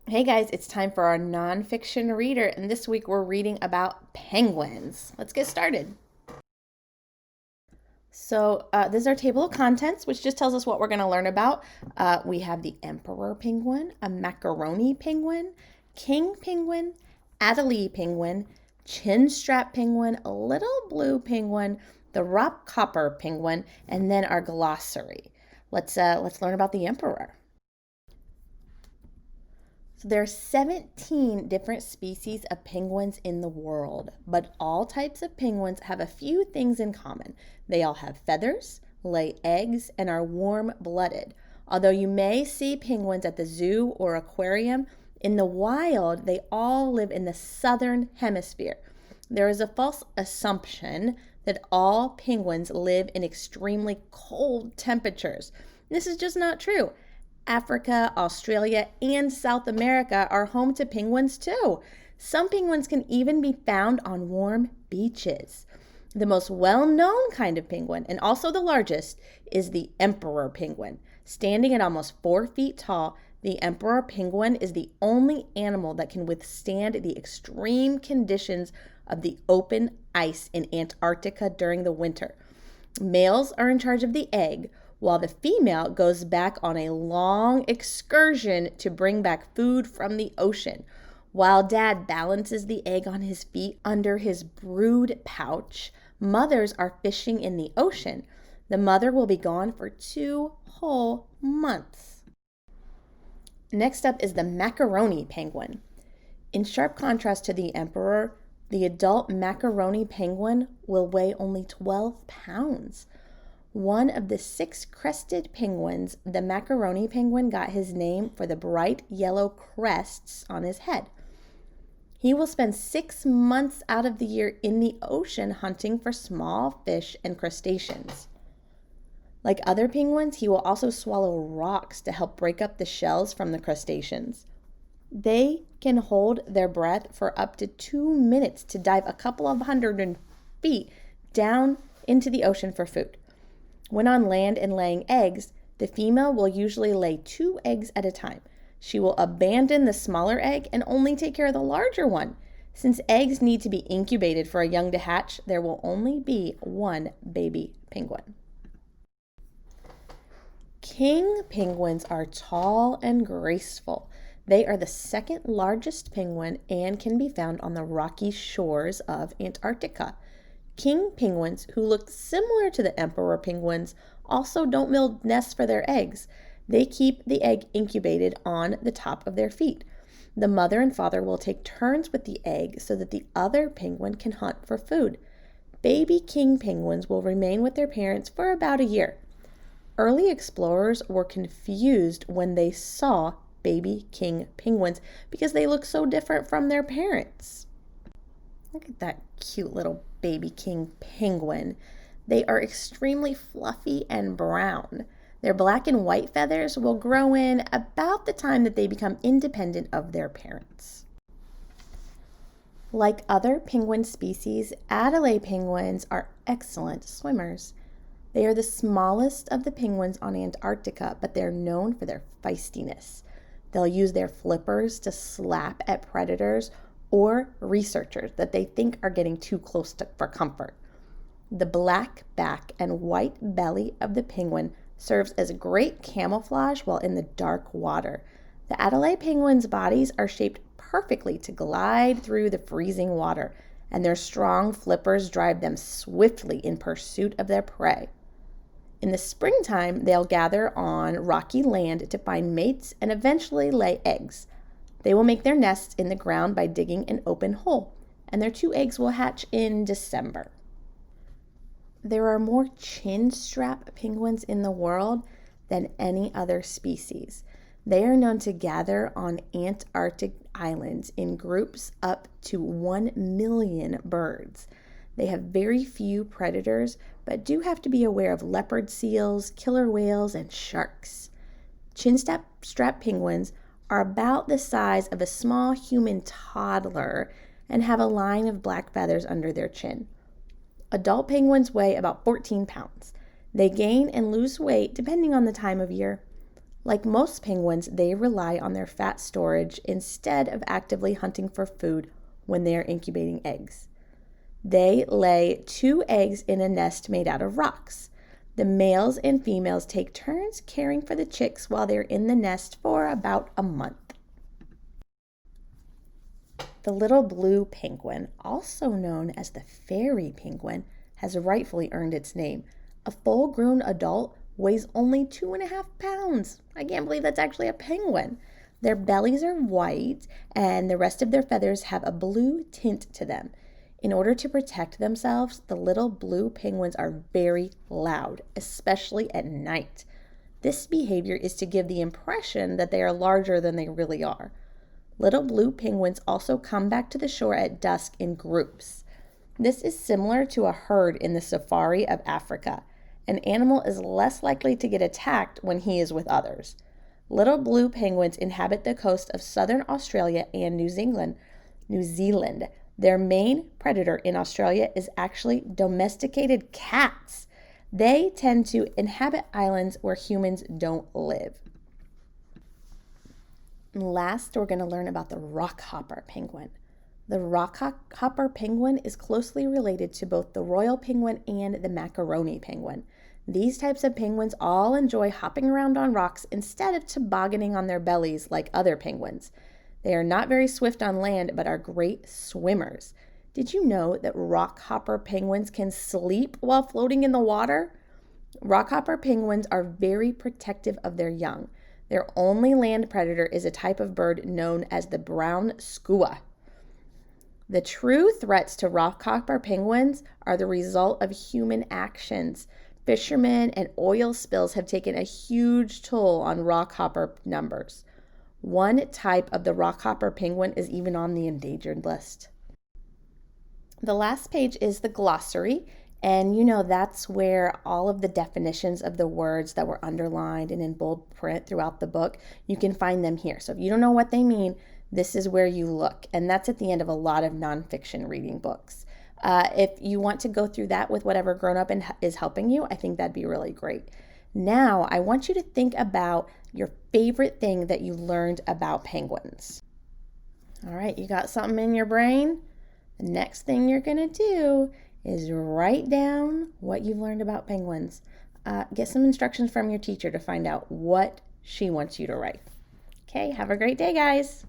Hey guys, it's time for our nonfiction reader, and this week we're reading about penguins. Let's get started. This is our table of contents, which just tells us what we're going to learn about. We have the emperor penguin, a macaroni penguin, king penguin, Adelie penguin, chinstrap penguin, a little blue penguin, the rock copper penguin, and then our glossary. Let's learn about the emperor. So there are 17 different species of penguins in the world, but all types of penguins have a few things in common. They all have feathers, lay eggs, and are warm-blooded. Although you may see penguins at the zoo or aquarium, in the wild, they all live in the southern hemisphere. There is a false assumption that all penguins live in extremely cold temperatures. This is just not true. Africa, Australia, and South America are home to penguins too. Some penguins can even be found on warm beaches. The most well-known kind of penguin, and also the largest, is the emperor penguin. Standing at almost 4 feet tall, the emperor penguin is the only animal that can withstand the extreme conditions of the open ice in Antarctica during the winter. Males are in charge of the egg, while the female goes back on a long excursion to bring back food from the ocean. While dad balances the egg on his feet under his brood pouch, mothers are fishing in the ocean. The mother will be gone for 2 whole months. Next up is the macaroni penguin. In sharp contrast to the emperor, the adult macaroni penguin will weigh only 12 pounds. One of the 6 crested penguins, the macaroni penguin got his name for the bright yellow crests on his head. He will spend 6 months out of the year in the ocean hunting for small fish and crustaceans. Like other penguins, he will also swallow rocks to help break up the shells from the crustaceans. They can hold their breath for up to 2 minutes to dive a couple of hundred feet down into the ocean for food. When on land and laying eggs, the female will usually lay 2 eggs at a time. She will abandon the smaller egg and only take care of the larger one. Since eggs need to be incubated for a young to hatch, there will only be 1 baby penguin. King penguins are tall and graceful. They are the second largest penguin and can be found on the rocky shores of Antarctica. King penguins, who look similar to the emperor penguins, also don't build nests for their eggs. They keep the egg incubated on the top of their feet. The mother and father will take turns with the egg so that the other penguin can hunt for food. Baby king penguins will remain with their parents for about a year. Early explorers were confused when they saw baby king penguins because they look so different from their parents. Look at that cute little baby king penguin. They are extremely fluffy and brown. Their black and white feathers will grow in about the time that they become independent of their parents. Like other penguin species, Adelie penguins are excellent swimmers. They are the smallest of the penguins on Antarctica, but they're known for their feistiness. They'll use their flippers to slap at predators or researchers that they think are getting too close for comfort. The black back and white belly of the penguin serves as great camouflage while in the dark water. The Adelie penguins' bodies are shaped perfectly to glide through the freezing water, and their strong flippers drive them swiftly in pursuit of their prey. In the springtime, they'll gather on rocky land to find mates and eventually lay eggs. They will make their nests in the ground by digging an open hole, and their 2 eggs will hatch in December. There are more chinstrap penguins in the world than any other species. They are known to gather on Antarctic islands in groups up to 1 million birds. They have very few predators, but do have to be aware of leopard seals, killer whales, and sharks. Chinstrap penguins are about the size of a small human toddler and have a line of black feathers under their chin. Adult penguins weigh about 14 pounds. They gain and lose weight depending on the time of year. Like most penguins, they rely on their fat storage instead of actively hunting for food when they are incubating eggs. They lay 2 eggs in a nest made out of rocks. The males and females take turns caring for the chicks while they're in the nest for about a month. The little blue penguin, also known as the fairy penguin, has rightfully earned its name. A full-grown adult weighs only 2.5 pounds. I can't believe that's actually a penguin. Their bellies are white and the rest of their feathers have a blue tint to them. In order to protect themselves, the little blue penguins are very loud, especially at night. This behavior is to give the impression that they are larger than they really are. Little blue penguins also come back to the shore at dusk in groups. This is similar to a herd in the safari of Africa. An animal is less likely to get attacked when he is with others. Little blue penguins inhabit the coast of southern Australia and New Zealand. Their main predator in Australia is actually domesticated cats. They tend to inhabit islands where humans don't live. And last, we're going to learn about the rockhopper penguin. The rockhopper penguin is closely related to both the royal penguin and the macaroni penguin. These types of penguins all enjoy hopping around on rocks instead of tobogganing on their bellies like other penguins. They are not very swift on land, but are great swimmers. Did you know that rockhopper penguins can sleep while floating in the water? Rockhopper penguins are very protective of their young. Their only land predator is a type of bird known as the brown skua. The true threats to rockhopper penguins are the result of human actions. Fishermen and oil spills have taken a huge toll on rockhopper numbers. One type of the rockhopper penguin is even on the endangered list. The last page is the glossary, and that's where all of the definitions of the words that were underlined and in bold print throughout the book, you can find them here. So if you don't know what they mean, this is where you look, and that's at the end of a lot of nonfiction reading books. If you want to go through that with whatever grown-up is helping you, I think that'd be really great. Now, I want you to think about your favorite thing that you learned about penguins. All right, you got something in your brain? The next thing you're going to do is write down what you've learned about penguins. Get some instructions from your teacher to find out what she wants you to write. Okay, have a great day, guys.